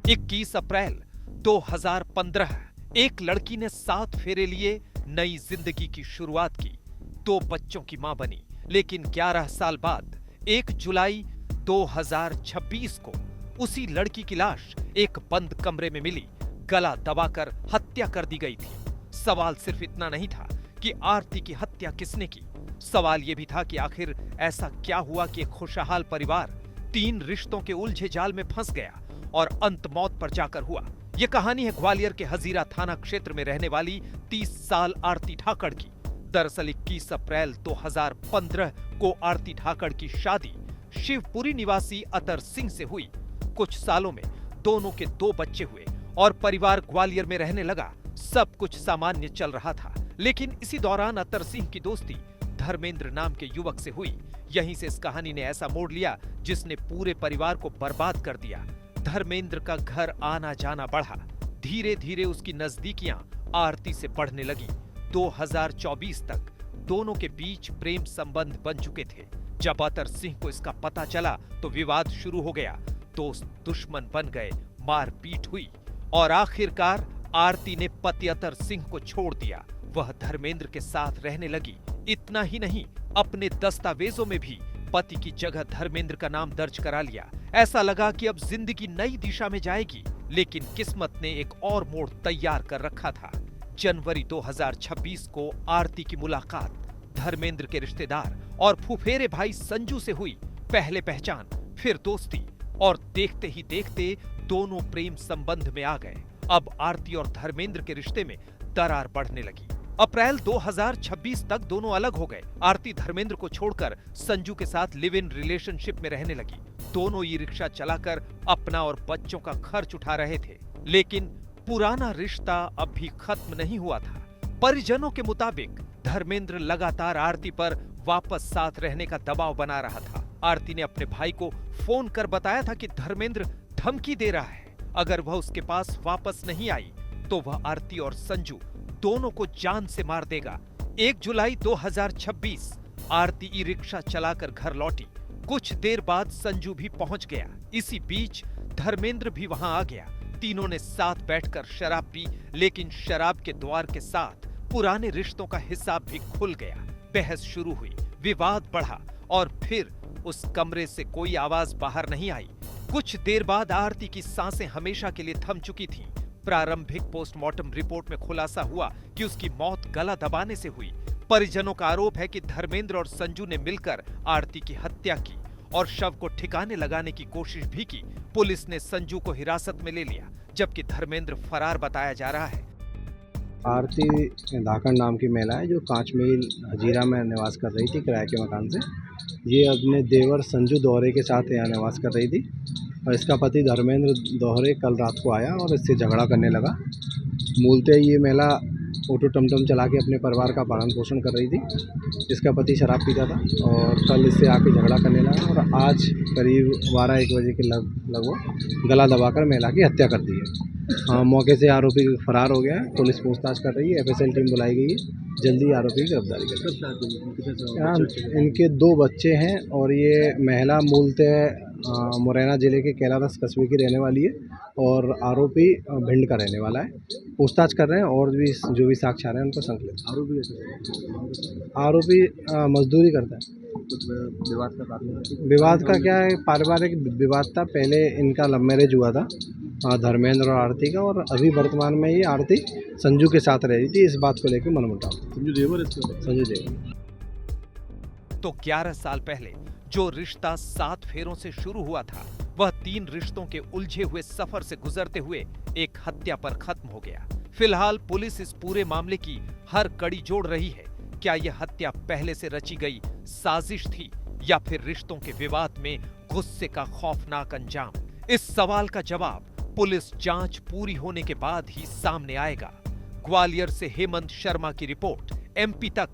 21 अप्रैल 2015 एक लड़की ने 7 फेरे लिए नई जिंदगी की शुरुआत की। 2 बच्चों की मां बनी, लेकिन 11 साल बाद 1 जुलाई 2026 को उसी लड़की की लाश एक बंद कमरे में मिली, गला दबाकर हत्या कर दी गई थी। सवाल सिर्फ इतना नहीं था कि आरती की हत्या किसने की, सवाल यह भी था कि आखिर ऐसा क्या हुआ कि एक खुशहाल परिवार 3 रिश्तों के उलझे जाल में फंस गया और अंत मौत पर जाकर हुआ। यह कहानी है ग्वालियर के हजीरा थाना क्षेत्र में रहने वाली 30 साल आरती ठाकड़ की। दरअसल 21 अप्रैल 2015 को आरती ठाकड़ की शादी शिवपुरी निवासी अतर सिंह से हुई। कुछ सालों में दोनों के 2 बच्चे हुए और परिवार ग्वालियर में रहने लगा। सब कुछ सामान्य चल रहा था, लेकिन इसी दौरान अतर सिंह की दोस्ती धर्मेंद्र नाम के युवक से हुई। यहीं से इस कहानी ने ऐसा मोड़ लिया जिसने पूरे परिवार को बर्बाद कर दिया। धर्मेंद्र का घर आना जाना बढ़ा। धीरे धीरे उसकी नजदीकियां आरती से बढ़ने लगी। 2024 तक दोनों के बीच प्रेम संबंध बन चुके थे। जब अतर सिंह को इसका पता चला तो विवाद शुरू हो गया। दोस्त दुश्मन बन गए, मारपीट हुई और आखिरकार आरती ने पति अतर सिंह को छोड़ दिया। वह धर्मेंद्र के साथ रहने लगी। इतना ही नहीं, अपने दस्तावेजों में भी पति की जगह धर्मेंद्र का नाम दर्ज करा लिया। ऐसा लगा कि अब जिंदगी नई दिशा में जाएगी, लेकिन किस्मत ने एक और मोड़ तैयार कर रखा था। जनवरी 2026 को आरती की मुलाकात धर्मेंद्र के रिश्तेदार और फुफेरे भाई संजू से हुई। पहले पहचान, फिर दोस्ती और देखते ही देखते दोनों प्रेम संबंध में आ गए। अब आरती और धर्मेंद्र के रिश्ते में दरार बढ़ने लगी। अप्रैल 2026 तक दोनों अलग हो गए। आरती धर्मेंद्र को छोड़कर संजू के साथ लिव इन रिलेशनशिप में रहने लगी। दोनों ई रिक्शा चलाकर अपना और बच्चों का खर्च उठा रहे थे, लेकिन पुराना रिश्ता अब भी खत्म नहीं हुआ था। परिजनों के मुताबिक धर्मेंद्र लगातार आरती पर वापस साथ रहने का दबाव बना रहा था। आरती ने अपने भाई को फोन कर बताया था कि धर्मेंद्र धमकी दे रहा है, अगर वह उसके पास वापस नहीं आई तो वह आरती और संजू दोनों को जान से मार देगा। 1 जुलाई 2026 आरती ई रिक्शा चलाकर घर लौटी। कुछ देर बाद संजू भी पहुंच गया। इसी बीच धर्मेंद्र भी वहां आ गया। तीनों ने साथ बैठकर शराब पी, लेकिन शराब के द्वार के साथ पुराने रिश्तों का हिसाब भी खुल गया। बहस शुरू हुई, विवाद बढ़ा और फिर उस कमरे से कोई आवाज बाहर नहीं आई। कुछ देर बाद आरती की सांसें हमेशा के लिए थम चुकी थीं। प्रारंभिक पोस्टमार्टम रिपोर्ट में खुलासा हुआ कि उसकी मौत गला दबाने से हुई। परिजनों का आरोप है कि धर्मेंद्र और संजू ने मिलकर आरती की हत्या की और शव को ठिकाने लगाने की कोशिश भी की। पुलिस ने संजू को हिरासत में ले लिया, जबकि धर्मेंद्र फरार बताया जा रहा है। आरती धाकड़ नाम की महिला है जो 5 मील हजीरा में निवास कर रही थी किराए के मकान से। ये अपने देवर संजू दोहरे के साथ यहाँ निवास कर रही थी और इसका पति धर्मेंद्र दोहरे कल रात को आया और इससे झगड़ा करने लगा। मूलतः ये महिला ऑटो टमटम चला के अपने परिवार का पालन पोषण कर रही थी। इसका पति शराब पीता था और कल इससे आके झगड़ा करने लगा और आज करीब 12-1 बजे के लगभग गला दबाकर महिला की हत्या कर दी है। मौके से आरोपी फरार हो गया है। पुलिस पूछताछ कर रही है। एफएसएल टीम बुलाई गई है। जल्दी आरोपी की गिरफ्तारी करेगी। इनके 2 बच्चे हैं और ये महिला मूलतः मुरैना जिले के कैलारस कस्बे की रहने वाली है और आरोपी भिंड का रहने वाला है। पूछताछ कर रहे हैं और भी जो भी साक्ष्य आ रहे हैं उनको संकलित। आरोपी मजदूरी करता है। विवाद का क्या है, पारिवारिक विवाद था। पहले इनका लव मैरिज हुआ था धर्मेंद्र और आरती का, और अभी वर्तमान में ये आरती संजू के साथ रह रही थी। इस बात को लेकर मनमुटाव। संजू देवर। तो 11 साल पहले जो रिश्ता 7 फेरों से शुरू हुआ था, वह 3 रिश्तों के उलझे हुए सफर से गुजरते हुए एक हत्या पर खत्म हो गया। फिलहाल पुलिस इस पूरे मामले की हर कड़ी जोड़ रही है। क्या यह हत्या पहले से रची गई साजिश थी या फिर रिश्तों के विवाद में गुस्से का खौफनाक अंजाम? इस सवाल का जवाब पुलिस जांच पूरी होने के बाद ही सामने आएगा। ग्वालियर से हेमंत शर्मा की रिपोर्ट, MP तक,